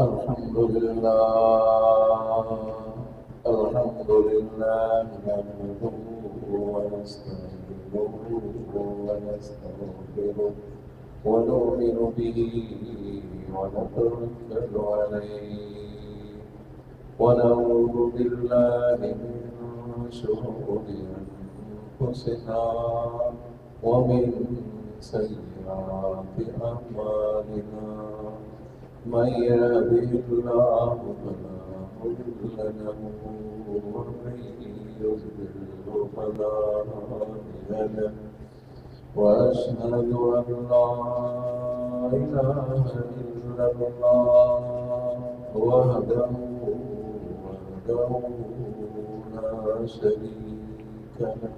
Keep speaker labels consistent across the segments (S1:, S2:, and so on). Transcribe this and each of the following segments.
S1: الحمد لله نحمده ونستعينه ونستغفره ونؤمن به ونتوكل عليه ونعوذ بالله من شرور أنفسنا ومن سيئات أعمالنا من يهده الله فلا مضل له ومن يضلل فلا هادي له وأشهد أن لا إله إلا الله وحده لا شريك له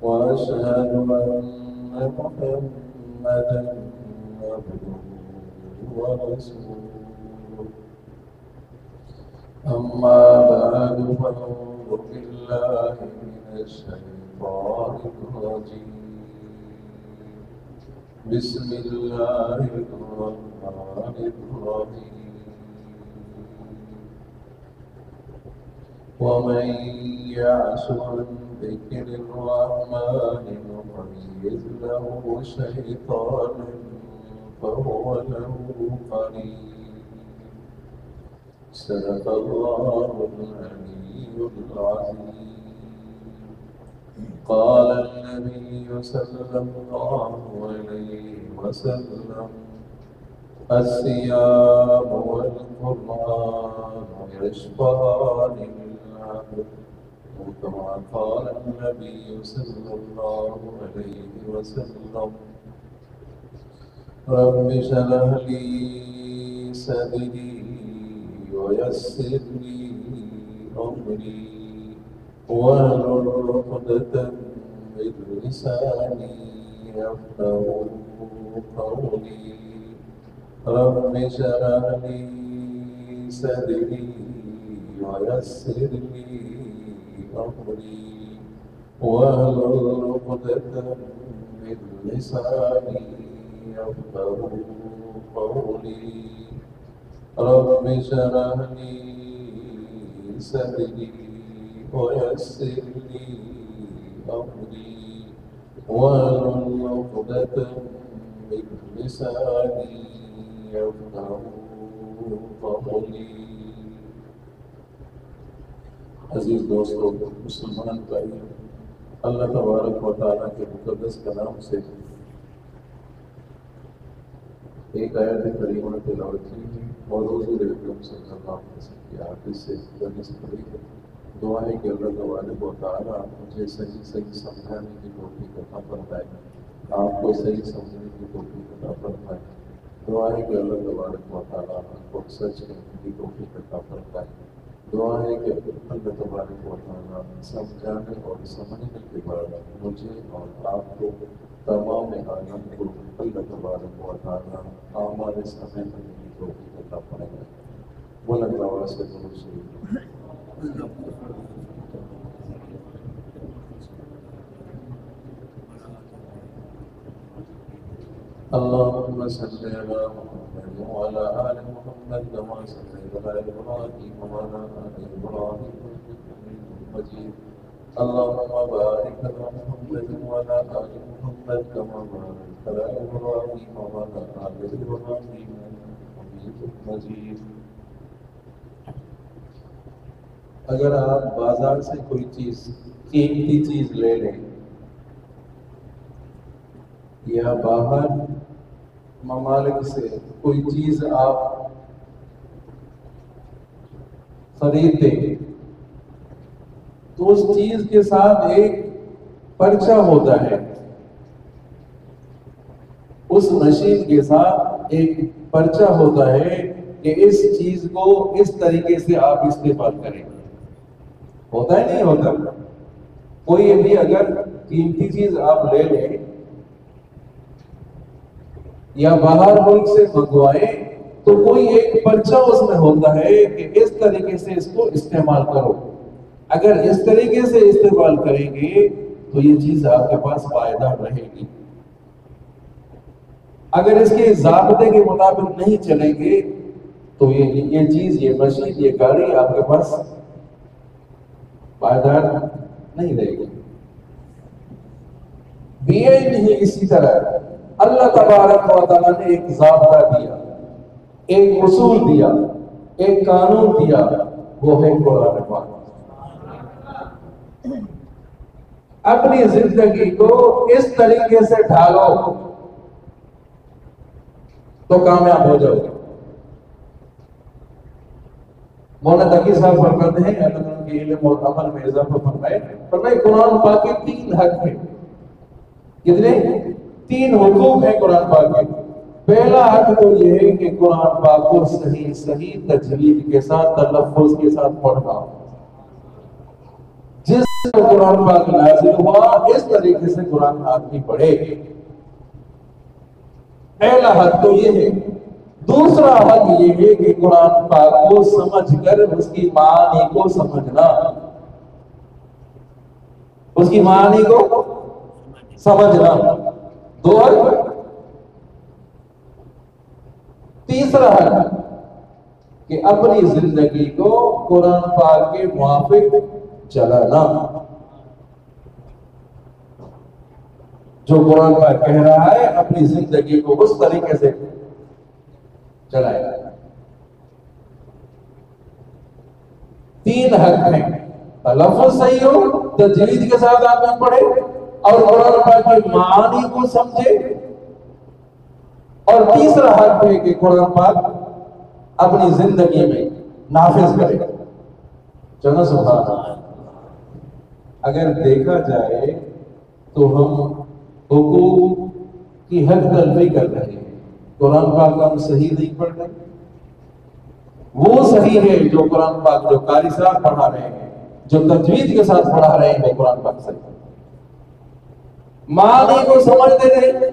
S1: وأشهد أن محمدا عبده ورسوله أما بعد فأعوذ بالله من الشيطان الرجيم بسم الله الرحمن الرحيم ومن يعش عن ذكر الرحمن نقيض له شيطانا فهو له قريب صدق الله العلي العظيم قال النبي صلى الله عليه وسلم الصيام والقرآن يشفعان للعبد كما قال النبي صلى الله عليه وسلم رب اشرح لي صدري ويسر لي أمري واحلل عقدة من لساني يفقهوا قولي رب اشرح لي صدري ويسر لي أمري واحلل عقدة من لساني يفقهوا قولي رب اشرح لي صدري ويسر لي أمري واحلل عقدة من لساني يفقهوا قولي عزیز دوستو، مسلمان بھائی، اللہ تبارک و تعالیٰ کے مقدس کلام سے ایک آیت کریمہ تلاوت کی اور حضور اکرم صلی اللہ علیہ وسلم کی حدیث سے پڑھی ہے۔ دعا ہے کہ اللہ تبارک و تعالیٰ مجھے صحیح سمجھانے کی توفیق عطا فرمائے، آپ کو صحیح سمجھنے کی توفیق عطا فرمائے۔ دعا ہے کہ اللہ تبارک و تعالیٰ آپ کو سچ کہنے کی توفیق عطا فرمائے۔ دعا ہے کہ اللہ تبارک و تعالیٰ سمجھانے اور سمجھنے کے بعد مجھے اور آپ کو تمام عالم کو اللہ تبارک و تعالیٰ ہمارے سمے میں کی توفیق عطا فرمائے۔ بلند آواز سے درود شریف۔ اللهم صل على محمد وعلى آل محمد كما صليت على إبراهيم وعلى آل إبراهيم إنك حميد مجيد اللهم بارك على محمد وعلى آل محمد كما باركت على إبراهيم وعلى آل إبراهيم إنك حميد مجيد۔ اگر آپ بازار سے کوئی چیز قیمتی چیز لے لیں یا باہر ممالک سے کوئی چیز آپ خریدیں تو اس چیز کے ساتھ ایک پرچہ ہوتا ہے، اس مشین کے ساتھ ایک پرچہ ہوتا ہے کہ اس چیز کو اس طریقے سے آپ استعمال کریں گے۔ ہوتا ہے نہیں ہوتا؟ کوئی بھی اگر قیمتی چیز آپ لے لیں یا باہر ملک سے منگوائیں تو کوئی ایک پرچہ اس میں ہوتا ہے کہ اس طریقے سے اس کو استعمال کرو۔ اگر اس طریقے سے استعمال کریں گے تو یہ چیز آپ کے پاس پائیدار رہے گی۔ اگر اس کے ضابطے کے مطابق نہیں چلیں گے تو یہ چیز، یہ مشین، یہ گاڑی آپ کے پاس پائیدار نہیں رہے گی. بھی اسی طرح اللہ تبارک و تعالیٰ نے ایک ضابطہ دیا، ایک اصول دیا، ایک قانون دیا، وہ ہے قرآن پاک. اپنی زندگی کو اس طریقے سے ڈھالو تو کامیاب ہو جاؤ گے. مولانا تقی صاحب فرماتے ہیں اللہ کے علم اور عمل میں اضافہ فرمائے قرآن پاک کے 3 حق ہیں. کتنے؟ 3 حقوق ہیں قرآن پاک کے. پہلا حق تو یہ ہے کہ قرآن پاک کو صحیح تجوید کے ساتھ، تلفظ کے ساتھ پڑھنا. جس قرآن پاک نازل ہوا اس طریقے سے قرآن آدمی پڑھے. پہلا حق تو یہ ہے. دوسرا حق یہ ہے کہ قرآن پاک کو سمجھ کر اس کی معانی کو سمجھنا، اس کی معانی کو سمجھنا. 2 حق. تیسرا حق کہ اپنی زندگی کو قرآن پاک کے موافق چلانا. جو قرآن پاک کہہ رہا ہے اپنی زندگی کو اس طریقے سے چلائے. 3 حق ہیں. تلفظ صحیح ہو، تجوید کے ساتھ آدمی پڑھے اور قرآن پاک کی معانی کو سمجھے. اور تیسرا حق ہے کہ قرآن پاک اپنی زندگی میں نافذ کرے. چلو سبحان اللہ. اگر دیکھا جائے تو ہم حقوق کی حد تلفی کر رہے ہیں. قرآن پاک ہم صحیح نہیں پڑھ رہے. وہ صحیح ہے جو قرآن پاک جو قاری صاحب پڑھا رہے ہیں، جو تجوید کے ساتھ پڑھا رہے ہیں، وہ قرآن پاک صحیح. معنی کو سمجھتے رہے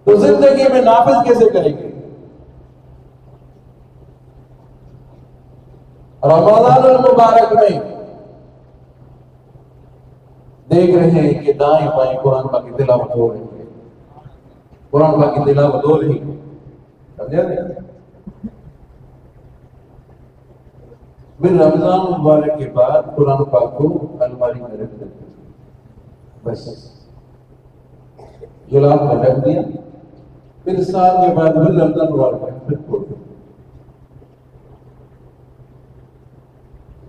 S1: تو زندگی میں نافذ کیسے کریں گے؟ رمضان المبارک میں دیکھ رہے ہیں کہ دائیں بائیں قرآن پاک کی تلاوت ہو رہی ہے. قرآن پاک کی تلاوت ہو رہی ہے. سمجھا نہیں؟ پھر رمضان مبارک کے بعد قرآن پاک کو الماری میں رکھ دیتے، بس جلاب میں رکھ دیا. پھر سال کے بعد پھر رمضان مبارک میں پھر کھول دیا.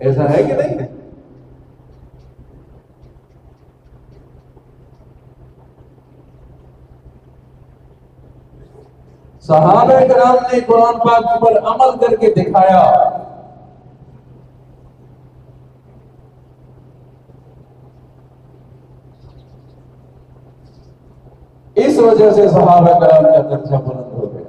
S1: ایسا ہے کہ نہیں؟ صحابہ کرام نے قرآن پاک پر عمل کر کے دکھایا. اس وجہ سے صحابہ کرام کا درجہ بلند ہو گیا.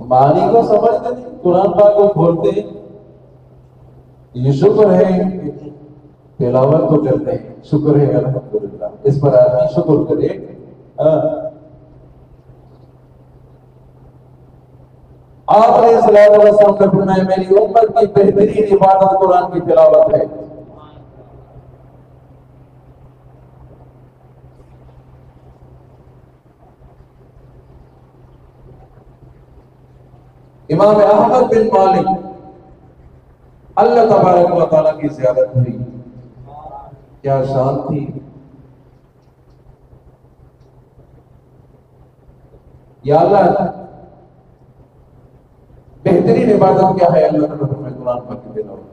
S1: معنی کو سمجھتے نہیں، قرآن پاک کو کھولتے ہیں. یہ شکر ہے تلاوت تو کرتے ہیں، شکر ہے الحمدللہ. اس پر آدمی شکر کرے. آپ علیہ الصلوۃ والسلام نے فرمایا میری امت کی بہترین عبادت قرآن کی تلاوت ہے. امام احمد بن مالک اللہ تبارک و تعالیٰ کی زیارت ہوئی. کیا شان تھی. یا اللہ بہترین عبادت کیا ہے؟ اللہ تعالیٰ نے قرآن پاک کی تلاوت.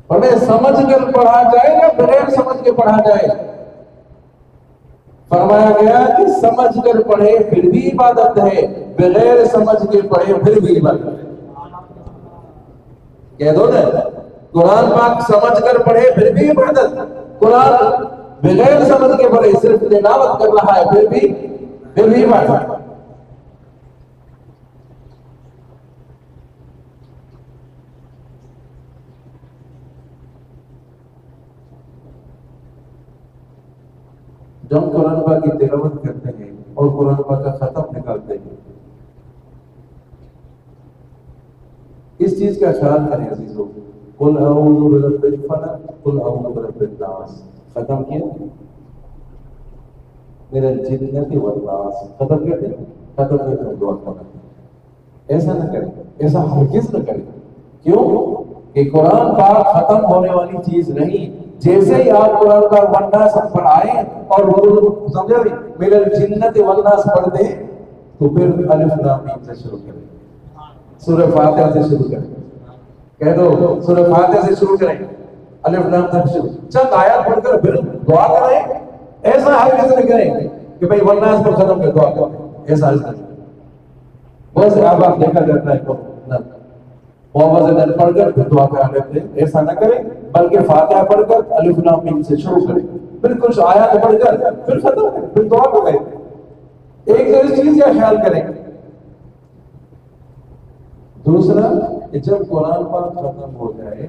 S1: پڑھے سمجھ کر پڑھا جائے یا بغیر سمجھ کے پڑھا جائے؟ فرمایا گیا کہ سمجھ کر پڑھے پھر بھی عبادت ہے، بغیر سمجھ کے پڑھے پھر بھی عبادت ہے. کہہ دو نا، قرآن پاک سمجھ کر پڑھے پھر بھی عبادت. قرآن بغیر سمجھ کے پڑھے صرف تلاوت کر رہا ہے پھر بھی عبادت. جب قرآن پاک کی تلاوت کرتے ہیں اور قرآن پاک کا ختم نکالتے ہیں، اس چیز کا خیال کریں عزیزو. قل اعوذ برب الفلق قل اعوذ برب الناس ختم کیا. میرا جنت والناس ختم کرتے ہیں، ختم کرتے ہیں دعا کرنا. ایسا نہ کریں، ایسا ہرگز نہ کریں. کیوں کہ قرآن پاک ختم ہونے والی چیز نہیں. جیسے ہی آپ قرآن پاک والناس پڑھائیں اور سمجھا بھی میرا جنت والناس پڑھ دیں تو پھر الف لام میم سے شروع کریں، سورہ فاتحہ سے شروع کریں. کہہ دو سورہ فاتحہ سے شروع کریں، الف لام سے شروع. چند آیات پڑھ کر پھر دعا کریں. ایسا ہرگز نہ کریں کہ بھائی والناس پر ختم کر دعا کریں، ایسا ہرگز نہ کریں. بہت سے آپ دیکھا جاتا ہے تو محمد پڑھ کر پھر دعا کرا لیتے ہیں. ایسا نہ کریں بلکہ فاتحہ پڑھ کر الف لام میم سے شروع کریں، پھر کچھ آیات پڑھ کر پھر ختم کریں، پھر دعا کریں. ایک تو اس چیز کا خیال کریں. دوسرا کہ جب قرآن پاک ختم ہو جائے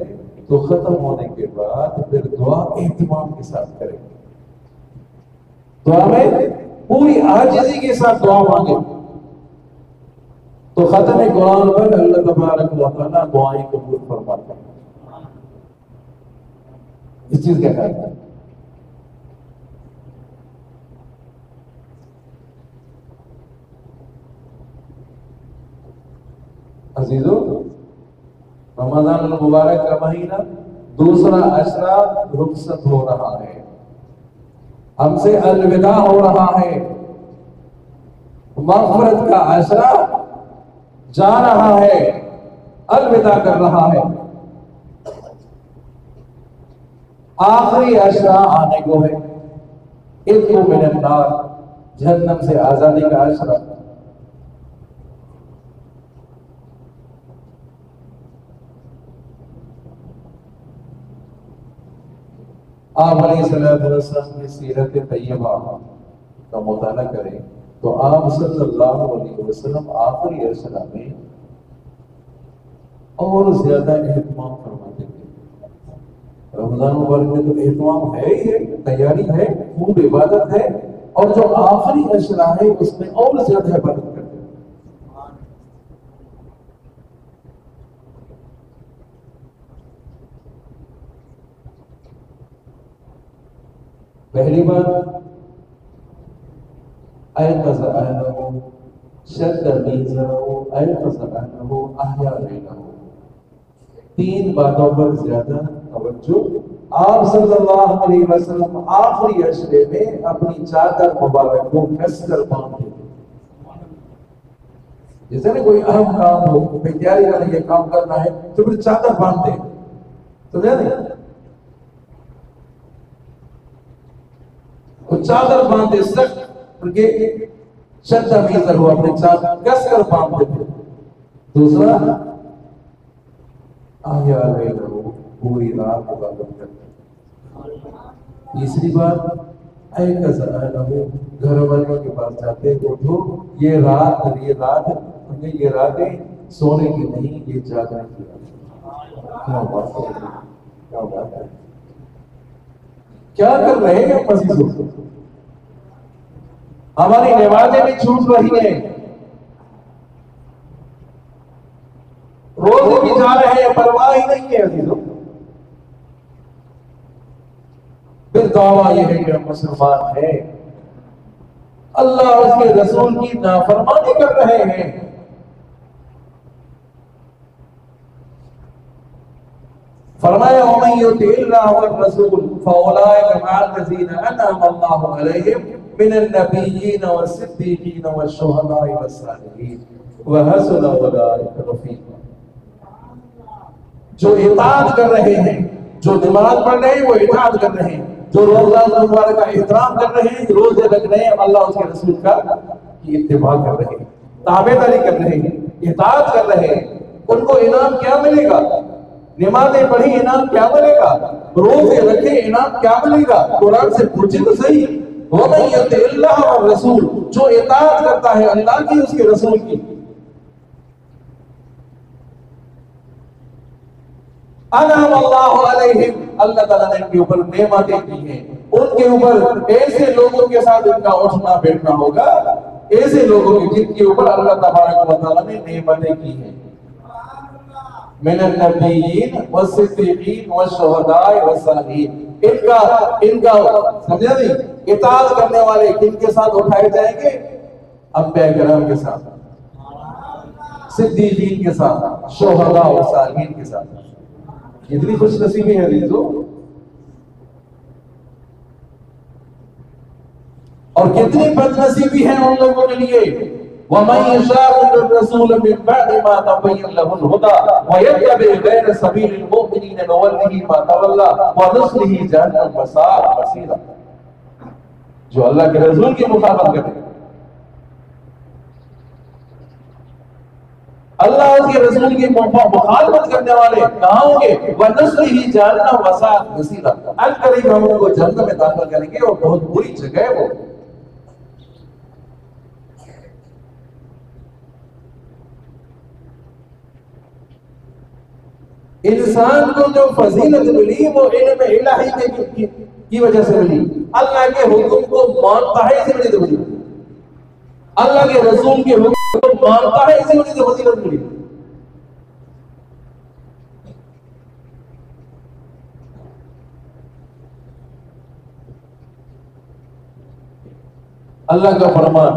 S1: تو ختم ہونے کے بعد پھر دعا اہتمام کے ساتھ کریں. دعا میں پوری عاجزی کے ساتھ دعا مانگیں تو ختم قرآن پر اللہ تبارک و تعالیٰ دعائیں قبول فرماتا ہے. اس چیز کا خیال ہے. عزیزو، رمضان المبارک کا مہینہ دوسرا عشرہ رخصت ہو رہا ہے، ہم سے الوداع ہو رہا ہے. مغفرت کا عشرہ جا رہا ہے، الوداع کر رہا ہے. آخری عشرہ آنے کو ہے، عتق من النار، جہنم سے آزادی کا عشرہ. آپ علیہ السلام کی سیرت طیبہ کا مطالعہ کریں تو آپ صلی اللہ علیہ وسلم آخری عشرہ میں اور زیادہ اہتمام فرماتے تھے. رمضان مبارک میں تو اہتمام ہے ہی ہے، تیاری ہے، خوب عبادت ہے، اور جو آخری عشرہ ہے اس میں اور زیادہ عبادت کرتے ہیں. پہلی بات ایقظ اہلہ شد میزرہ ایقظ اہلہ احیا لیلہ. تین باتوں پر زیادہ توجہ. آپ صلی اللہ علیہ وسلم آخری عشرے میں اپنی چادر مبارک کو کس کر باندھتے تھے. جیسے نا کوئی اہم کام ہو، کوئی تیاری کرنے یہ کام کرنا ہے تو پھر چادر باندھتے. سمجھا نہیں؟ وہ چادر باندھتے سخت، کیونکہ شدہ میزر ہوا، اپنے چادر کس کر باندھتے تھے. دوسرا آیا لیلہ، پوری رات عبادت کرتے. تیسری بات ایقظ اہلہ، گھر والوں کے پاس جاتے تو اٹھو، یہ راتیں سونے کی نہیں، یہ جاگنے کی رات. کیا بات ہے، کیا کر رہے ہیں ہم عزیزوں؟ ہماری نمازیں بھی چھوٹ رہی ہیں، روزے بھی جا رہے ہیں، پرواہ ہی نہیں ہے عزیزوں. پھر دعویٰ یہ ہے کہ ہم مسلمان ہیں، اللہ اور اس کے رسول کی نافرمانی کر رہے ہیں. فرمایا وَمَن يُطِعِ اللَّهَ وَالرَّسُولَ فَأُولَٰئِكَ مَعَ الَّذِينَ أَنْعَمَ اللَّهُ عَلَيْهِم مِّنَ النَّبِيِّينَ وَالصِّدِّيقِينَ وَالشُّهَدَاءِ وَالصَّالِحِينَ وَحَسُنَ أُولَٰئِكَ رَفِيقًا. جو اطاعت کر رہے ہیں، جو نماز پڑھ رہے ہیں وہ اطاعت کر رہے ہیں، جو رمضان مبارک کا احترام کر رہے ہیں، روزے رکھ رہے ہیں، اللہ اس کے رسول کا کی اتباع کر رہے ہیں، تابعداری کر رہے ہیں، اطاعت کر رہے ہیں، ان کو انعام کیا ملے گا؟ نمازیں پڑھی انعام کیا ملے گا؟ روزے رکھے انعام کیا ملے گا؟ قرآن سے پوچھے تو صحیح. وَمَن يُطِعِ اللَّهَ وَالرَّسُولَ، جو اطاعت کرتا ہے اللہ کی، اس کے رسول کی. انعم اللہ علیہم، اللہ تعالیٰ نے ان کے اوپر نعمتیں کی ہیں. ان کے اوپر ایسے لوگوں کے ساتھ ان کا اٹھنا بیٹھنا ہوگا، ایسے لوگوں کے جن کے اوپر اللہ تبارک و تعالیٰ نے نعمتیں کی ہیں. من النبیین والصدیقین والشہداء والصالحین، ان کا سمجھا نہیں، اطاعت کرنے والے کن کے ساتھ اٹھائے جائیں گے؟ انبیاء کرام کے ساتھ، صدیقین کے ساتھ، شہداء اور صالحین کے ساتھ. کتنی خوش نصیبی ہے عزیزو. اور کتنی بد نصیبی ہے ان لوگوں کے لیے. وَمَن يُشَاقِقِ الرَّسُولَ مِن بَعْدِ مَا تَبَيَّنَ لَهُ الْهُدَىٰ وَيَتَّبِعْ غَيْرَ سَبِيلِ الْمُؤْمِنِينَ نُوَلِّهِ مَا تَوَلَّىٰ وَنُصْلِهِ جَهَنَّمَ وَسَاءَتْ مَصِيرًا. جو اللہ کے رسول کی مخالفت کرے، اللہ اس کے رسول کی مخالفت کرنے والے کہاں ہوں گے؟ وَنُصْلِهِ جَهَنَّمَ وَسَاءَتْ مَصِيرًا. القریب ہم ان کو جہنم میں داخل کریں گے اور بہت بری جگہ ہے وہ. انسان کو جو فضیلت ملی وہ علم الہی کی وجہ سے ملی. اللہ کے حکم کو مانتا ہے اسی وجہ سے ملی. اللہ کے رسول کے حکم کو مانتا ہے اسی وجہ سے فضیلت ملی. اللہ کا فرمان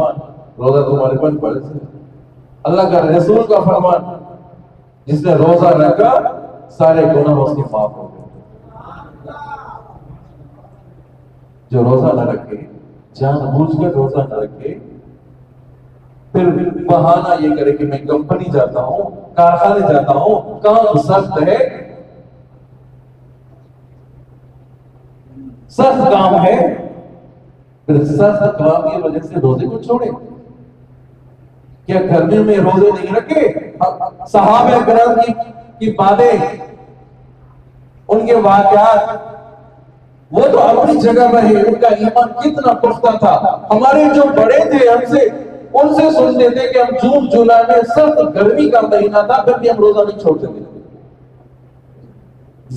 S1: روزہ تمہارے پر فرض ہے. اللہ کا رسول کا فرمان جس نے روزہ رکھا سارے گناہ اس کے معاف ہو گئے. جو روزہ نہ رکھے، جان بوجھ کر روزہ نہ رکھے، پھر بہانہ یہ کرے کہ میں کمپنی جاتا ہوں، کارخانے جاتا ہوں، کام سخت ہے، سخت کام ہے، پھر سخت کام کی وجہ سے روزے کو چھوڑے. کیا گرمی میں روزے نہیں رکھے؟ صحابہ کرام کی باتیں، ان کے واقعات، وہ تو اپنی جگہ پر ہے. ان کا ایمان کتنا پختہ تھا. ہمارے جو بڑے تھے ہم سے، ان سے سنتے تھے کہ ہم جون جولائی میں سخت گرمی کا مہینہ تھا پھر بھی ہم روزہ نہیں چھوڑتے تھے.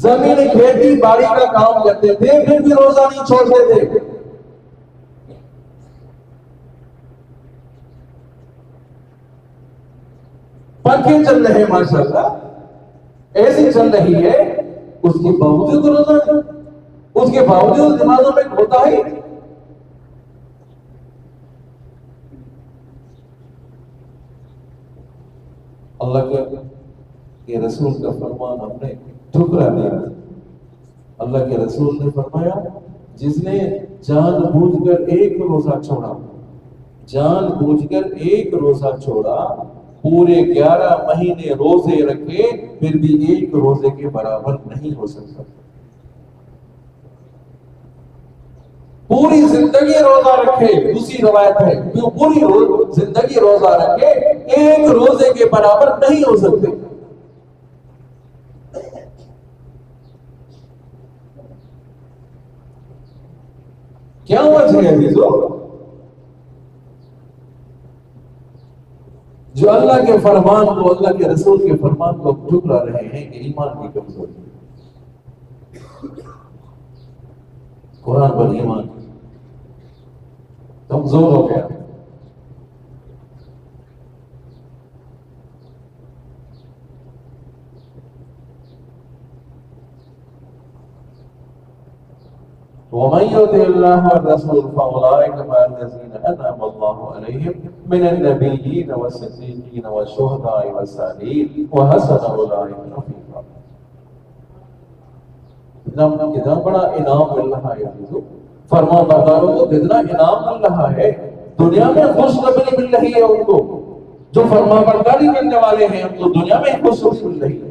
S1: زمین کھیتی باڑی کا کام کرتے تھے پھر بھی روزہ نہیں چھوڑتے تھے. پنکھے چل رہے ہیں ماشاءاللہ، ایسی چل رہی ہے، اس کے باوجود روزہ نہیں، اس کے باوجود نمازوں میں ہوتا ہے. اللہ کے رسول کا فرمان ہم نے ٹھکرا دیا. اللہ کے رسول نے فرمایا جس نے جان بوجھ کر ایک روزہ چھوڑا، جان بوجھ کر ایک روزہ چھوڑا، پورے 11 مہینے روزے رکھے پھر بھی ایک روزے کے برابر نہیں ہو سکتا. پوری زندگی روزہ رکھے، دوسری روایت ہے پوری زندگی روزہ رکھے ایک روزے کے برابر نہیں ہو سکتے. کیا وجہ ہے عزیزو؟ جو اللہ کے فرمان کو، اللہ کے رسول کے فرمان کو ٹھکرا رہے ہیں کہ ایمان کی کمزوری. قرآن پر ایمان کمزور ہو گیا. وَمَن يُطِعِ اللَّهَ وَالرَّسُولَ فَأُولَٰئِكَ مَعَ الَّذِينَ أَنْعَمَ اللَّهُ عَلَيْهِم مِّنَ النَّبِيِّينَ وَالصِّدِّيقِينَ وَالشُّهَدَاءِ وَالصَّالِحِينَ وَحَسُنَ أُولَٰئِكَ رَفِيقًا. کتنا بڑا انعام مل رہا ہے عزیزو. فرمان برداروں کو کتنا انعام مل رہا ہے. دنیا میں خوشخبری مل رہی ہے ان کو. جو فرمان برداری کرنے والے ہیں ان کو دنیا میں خوشخبری مل رہی ہے.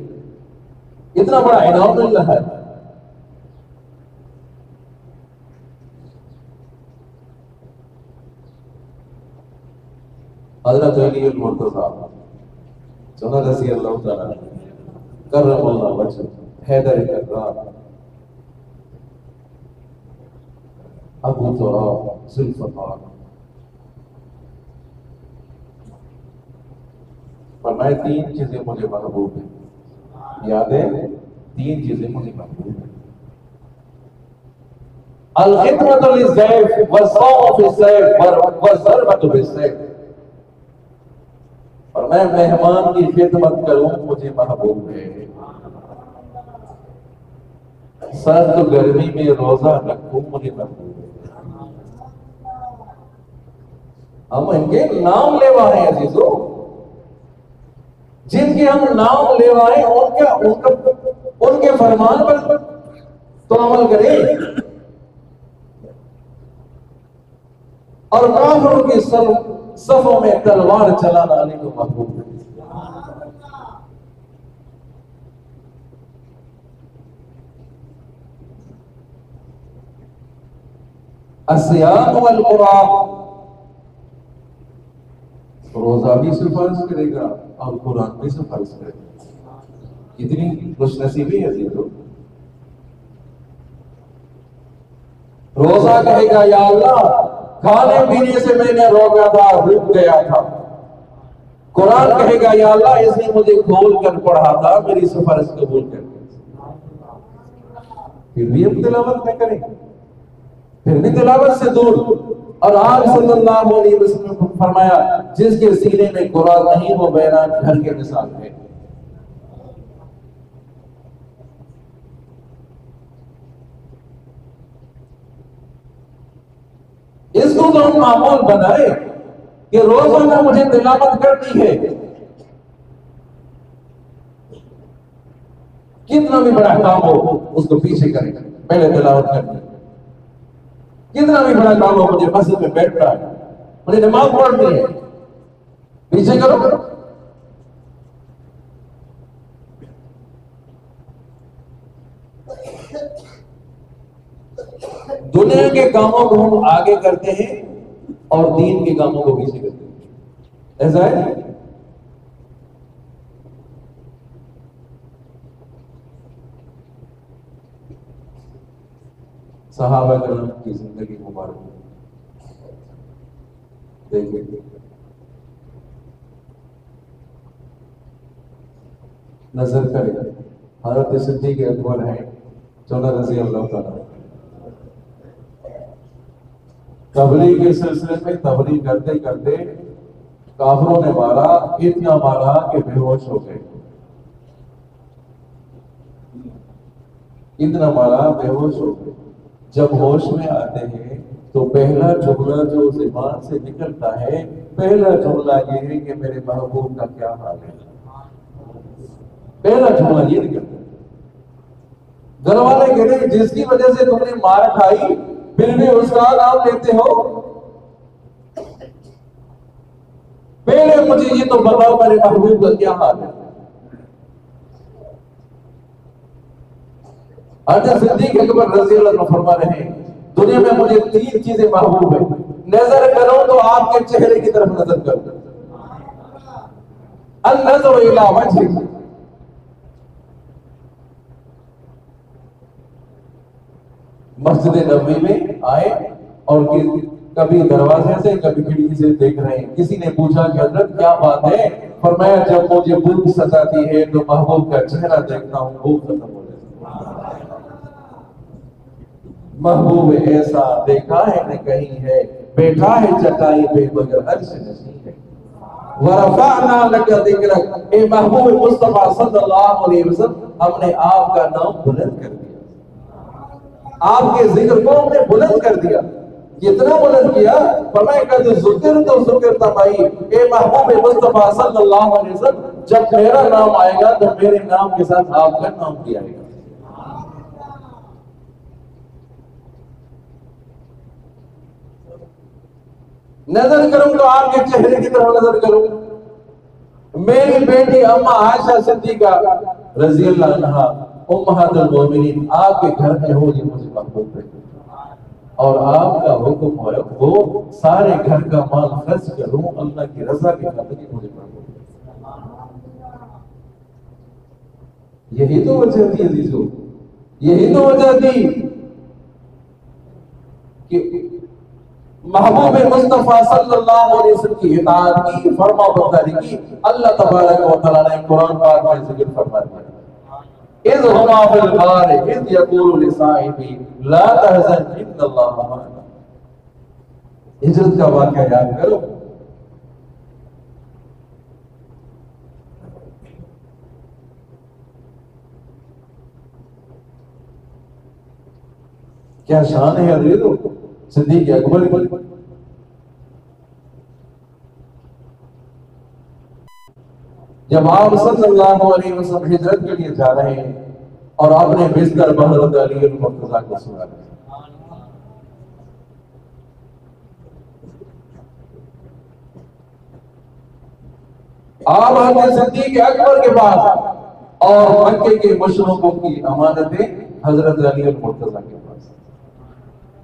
S1: اتنا بڑا انعام مل رہا ہے. حضرت علی المرتضیٰ سنا رضی اللہ تعالیٰ کرم اللہ وجہ حیدر کرار ابو تراب ذوالفقار فرمائے 3 چیزیں مجھے محبوب ہیں. یاد ہے 3 چیزیں مجھے محبوب ہیں. الخدمۃ للضیف والصوم فی السیف والضربۃ بالسیف. اور میں مہمان کی خدمت کروں مجھے محبوب ہے. سخت گرمی میں روزہ رکھوں مجھے محبوب ہے۔ ہم ان کے نام لیوا ہیں عزیزو، جن کے ہم نام لیوائیں ان کے فرمان پر تو عمل کریں، اور کافروں کی صفوں میں تلوار چلانا علی کو محبوب ہے۔ الصیام والقرآن، روزہ بھی سفارش کرے گا اور قرآن بھی سفارش کرے گا۔ کتنی خوش نصیبی ہے عزیزو۔ روزہ کہے گا یا اللہ کھانے پینے سے میں نے روکا تھا، رک گیا تھا۔ قرآن کہے گا یا اللہ اس نے مجھے کھول کر پڑھا تھا، میری سفارش قبول کر دیا۔ پھر بھی ہم تلاوت نہ کریں، پھر بھی تلاوت سے دور۔ اور آپ صلی اللہ علیہ وسلم نے فرمایا جس کے سینے میں قرآن نہیں وہ ویران گھر کے مثال ہے۔ اس کو تو ہم معمول بنائے کہ روزانہ مجھے تلاوت کرنی ہے، کتنا بھی بڑا کام ہو اس کو پیچھے کریں، پہلے تلاوت کرنی ہے۔ کتنا بھی بڑا کام ہو، مجھے مسجد میں بیٹھنا ہے، مجھے نماز پڑھنی ہے، پیچھے کرو۔ دنیا کے کاموں کو ہم آگے کرتے ہیں اور دین کے کاموں کو پیچھے کرتے ہیں، ایسا ہے؟ صحابہ کرام کی زندگی مبارک دیکھیں، نظر کرے حضرت صدیق اکبر ہیں 14 رضی اللہ تعالیٰ، تبلیغ کے سلسلے میں تبلیغ کرتے کرتے کافروں نے مارا، اتنا مارا کہ بے ہوش ہو گئے، اتنا مارا بے ہوش ہو گئے۔ جب ہوش میں آتے ہیں تو پہلا جملہ جو زبان سے نکلتا ہے، پہلا جملہ یہ ہے کہ میرے محبوب کا کیا حال ہے۔ پہلا جملہ یہ نکلتا ہے۔ گھر والے کہتے ہیں جس کی وجہ سے تم نے مار کھائی پھر بھی اس کا نام لیتے ہو، پہلے مجھے یہ تو بتاؤ میرے محبوب کا کیا حال ہے۔ حضرت صدیق اکبر رضی اللہ عنہ فرما رہے ہیں دنیا میں مجھے 3 چیزیں محبوب ہیں، نظر کروں تو آپ کے چہرے کی طرف نظر کروں، النظر الی وجہک، مسجد نبوی میں آئے اور کبھی دروازے سے کبھی کھڑکی سے دیکھ رہے ہیں، کسی نے پوچھا کہ حضرت کیا بات ہے؟ فرمایا جب مجھے بھوک ستاتی ہے تو محبوب کا چہرہ دیکھتا ہوں، بھوک ختم ہو جاتی ہے۔ محبوب ایسا دیکھا ہے نہ کہیں ہے، بیٹھا ہے چٹائی پہ مگر عرش نہیں ہے۔ وَرَفَعْنَا لَكَ ذِكْرَكَ، اے محبوب مصطفیٰ صلی اللہ علیہ وسلم ہم نے آپ کا نام بلند کر دیا، آپ کے ذکر کو ہم نے بلند کر دیا۔ کتنا بلند کیا؟ فرمایا کہ جو ذکر تو ذکر تبائی، اے محبوب مصطفیٰ صلی اللہ علیہ وسلم جب میرا نام آئے گا تو میرے نام کے ساتھ آپ کا نام بھی آئے گا۔ نظر کروں تو آپ کے چہرے کی طرف نظر کروں۔ میری بیٹی اما عائشہ صدیقہ رضی اللہ عنہا امہات المومنین آپ کے گھر میں ہو، یہ مجھے محبوب ہے، اور آپ کا حکم ہو سارے گھر کا مال خرچ کروں اللہ کی رضا کی خاطر، یہ مجھے محبوب ہے۔ یہی تو وجہ تھی عزیزو، یہی تو وجہ تھی کہ محبوب مصطفیٰ صلی اللہ علیہ وسلم کی اطاعت کی، فرما برداری کی۔ اللہ تبارک و تعالیٰ نے قرآن پاک میں ذکر فرما دیا، اذ ہما فی الغار اذ یقول لصاحبہ لا تحزن ان اللہ معنا۔ ہجرت کا واقعہ یاد کرو، کیا شان ہے عزیزو صدیق اکبر کی. جب آپ صلی اللہ علیہ وسلم ہجرت کے لیے جا رہے ہیں اور آپ نے بستر حضرت علی المرتضیٰ کو سنا دیا. آپ حضرت صدیق اکبر کے بعد اور مکے کے مشرکوں کی امانتیں حضرت علی المرتضیٰ کے پاس.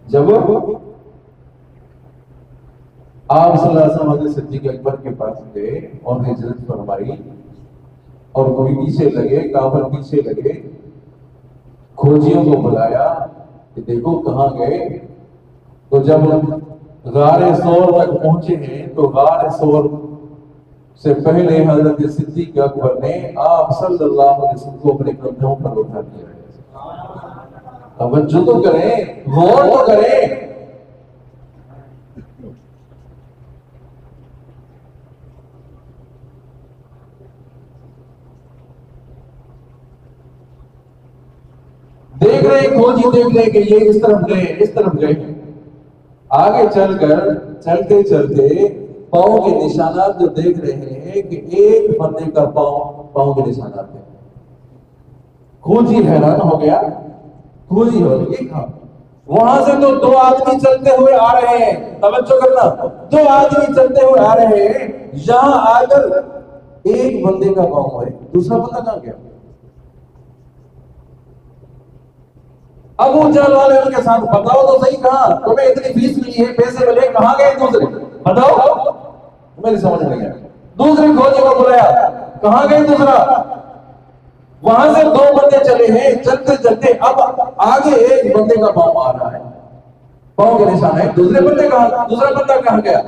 S1: جب آپ صلی اللہ علیہ وسلم حضرت صدیق اکبر کے پاس گئے اور ہجرت فرمائی اور کوئی پیچھے لگے، کافر پیچھے لگے، کھوجیوں کو بلایا کہ دیکھو کہاں گئے. تو جب غار ثور تک پہنچے ہیں تو غار ثور سے پہلے حضرت صدیق اکبر نے آپ صلی اللہ علیہ وسلم کو اپنے کندھوں پر اٹھا دیا ہے. توجہ تو کریں، غور تو کریں. دیکھ رہے کھوجی، دیکھ رہے کہ یہ اس طرف گئے، اس طرف گئے. آگے چل کر چلتے چلتے پاؤں کے نشانات جو دیکھ رہے ہیں کہ ایک بندے کا پاؤں کے نشانات ہیں. کھوجی حیران ہو گیا، کھوجی ہو گئی. وہاں سے تو دو آدمی چلتے ہوئے آ رہے ہیں. توجہ کرنا، دو آدمی چلتے ہوئے آ رہے ہیں. یہاں آ کر ایک بندے کا پاؤں ہے، دوسرا بندہ کہاں گیا؟ ابو جہل والے ان کے ساتھ، بتاؤ تو صحیح کہاں تمہیں اتنی فیس ملی ہے، پیسے ملے، کہاں گئے دوسرے؟ بتاؤ. میری سمجھ نہیں آیا. دوسرے کھوجی کو بلایا، کہاں گئے دوسرا؟ وہاں سے دو بندے چلے ہیں. چلتے چلتے اب آگے ایک بندے کا پاؤں آ رہا ہے، پاؤں کے نشان ہے. دوسرے بندے کہاں، دوسرا بندہ کہاں گیا؟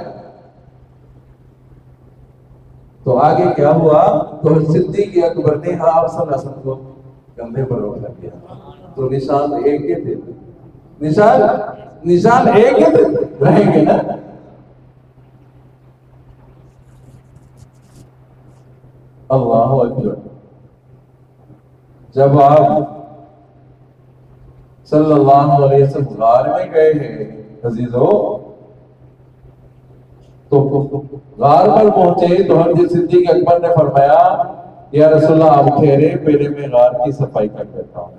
S1: تو آگے کیا ہوا؟ تو صدیق اکبر نے آپ صلی اللہ علیہ وسلم کو کندھے پر اٹھا دیا. تو نشان ایک کے تھے، نشان ایک کے تھے، رہیں گے نا. اللہ اکبر. جب آپ صلی اللہ علیہ وسلم غار میں گئے ہیں عزیزو، تو غار پر پہنچے تو حضرت صدیق اکبر نے فرمایا یا رسول اللہ آپ ٹھہرے، پہلے میں غار کی صفائی کر دیتا ہوں.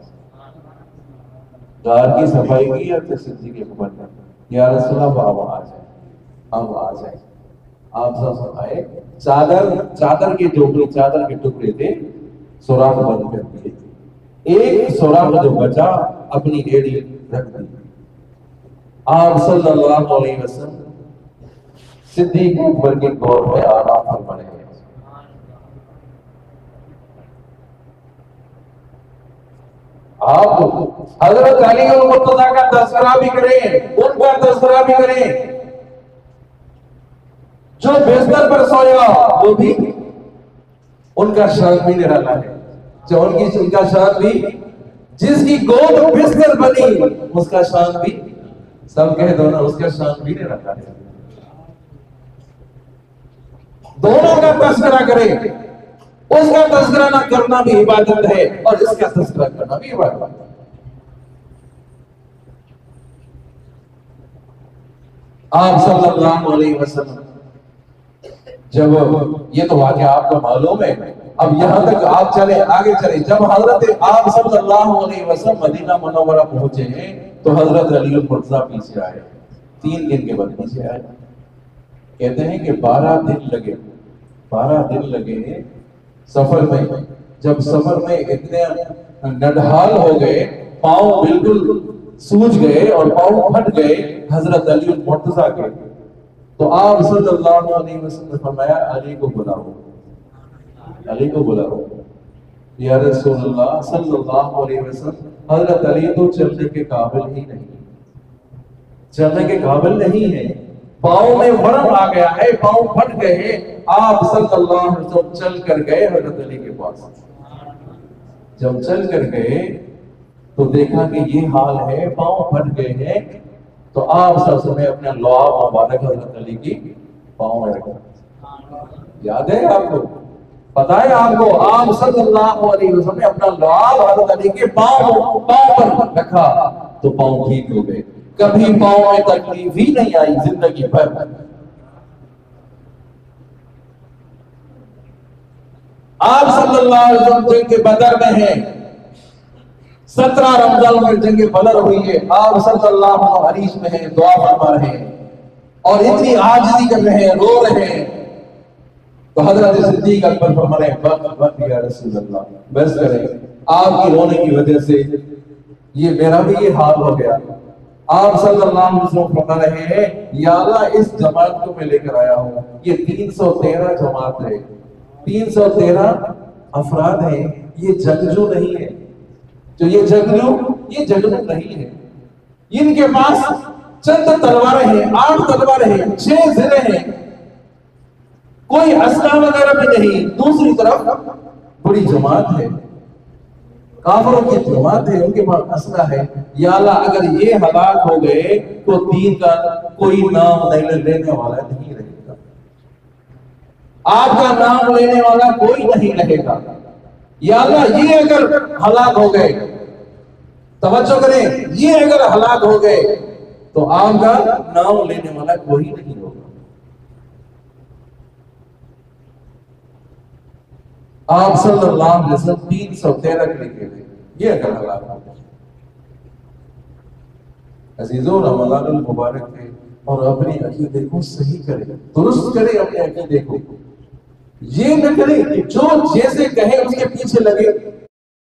S1: غار کی صفائی کی حضرت صدیق اکبر نے. یا رسول اللہ اب آ جائیں، اب آ جائیں. آپ سب آئے، چادر کے ٹکڑے تھے، سوراخ بند کر دیے. ایک سوراخ جو بچا اپنی ایڑی رکھ دی. آپ صلی اللہ علیہ وسلم صدیق اکبر کے گور میں آرام فرمانے ہیں. آپ حضرت علی المرتضیٰ کا تذکرہ بھی کریں، ان کا تذکرہ بھی کریں. جو بستر پر سویا وہ بھی ان کا شان بھی نرالا ہے. جو ان کا شان بھی، جس کی گود بستر بنی اس کا شان بھی، سب کہہ دو نا، اس کا شان بھی نرالا ہے. دونوں کا تذکرہ کریں. اس کا تذکرہ نہ کرنا بھی عبادت ہے اور اس کا تذکرہ کرنا بھی عبادت ہے. آپ صلی اللہ علیہ وسلم جب یہ تو واقعہ آپ کو معلوم ہے، اب یہاں تک آپ چلے، آگے چلے. جب حضرت آپ صلی اللہ علیہ وسلم مدینہ منورہ پہنچے ہیں تو حضرت علی المرتضیٰ پیچھے آئے. 3 دن کے بعد پیچھے آئے. کہتے ہیں کہ 12 دن لگے سفر میں. جب سفر میں اتنے نڈھال ہو گئے، پاؤں بالکل سوج گئے اور پاؤں پھٹ گئے حضرت علی المرتضیٰ کے، تو آپ صلی اللہ علیہ وسلم نے فرمایا علی کو بلاؤ، علی کو بلاؤ. یا رسول اللہ صلی اللہ علیہ وسلم حضرت علی تو چلنے کے قابل ہی نہیں، چلنے کے قابل نہیں ہے. پاؤں میں ورم آ گیا ہے، پاؤں پھٹ گئے ہیں. آپ صلی اللہ علیہ وسلم چل کر گئے حضرت علی کے پاس. جب چل کر گئے تو دیکھا کہ یہ حال ہے، پاؤں پھٹ گئے ہیں. تو آپ صلی اللہ علیہ وسلم نے اپنا لعاب مبارک حضرت علی کی پاؤں میں رکھا. یاد ہے آپ کو؟ پتا ہے آپ کو؟ آپ صلی اللہ علیہ وسلم نے اپنا لعاب حضرت علی کے پاؤں پر رکھا. تو پاؤں ٹھیک ہو گئے. کبھی پاؤں میں تکلیف ہی نہیں آئی زندگی پر. آپ صلی اللہ علیہ وسلم جنگ بدر میں ہیں. 17 رمضان میں جنگ بدر ہوئی ہے. آپ صلی اللہ علیہ وسلم میں ہیں, دعا فرما رہے ہیں اور اتنی عاجزی کر رہے ہیں, رو رہے ہیں. تو حضرت صدیق اکبر فرما رہے ہیں بس یا رسول اللہ, بس کریں, آپ کی رونے کی وجہ سے یہ میرا بھی یہ حال ہو گیا. آپ صلی اللہ علیہ وسلم فرما رہے ہیں یا اللہ اس جماعت کو میں لے کر آیا ہوں, یہ 313 جماعت ہے, 313 افراد ہیں, یہ جنگجو نہیں ہے. جو یہ جنگجو نہیں ہے. ان کے پاس چند تلواریں ہیں, 8 تلواریں ہیں, 6 زرے ہیں, کوئی اسلحہ وغیرہ بھی نہیں. دوسری طرف بڑی جماعت ہے, کافروں کی جماعت ہے, ان کے پاس اسلحہ ہے. یا اللہ اگر یہ ہلاک ہو گئے تو دین کا کوئی نام نہیں لینے والا نہیں رہے گا, آپ کا نام لینے والا کوئی نہیں رہے گا. یا اللہ یہ اگر ہلاک ہو گئے, توجہ کریں, یہ اگر ہلاک ہو گئے تو آپ کا نام لینے والا کوئی نہیں ہوگا. آپ صلی اللہ علیہ وسلم 313 کے لیے گئے, یہ اگر ہلاک ہو گئے. عزیزوں رمضان المبارک ہے اور اپنے عقیدے کو صحیح کریں, درست کریں اپنے عقیدے کو. یہ نہ کریں کہ جو جیسے کہے اس کے پیچھے لگے.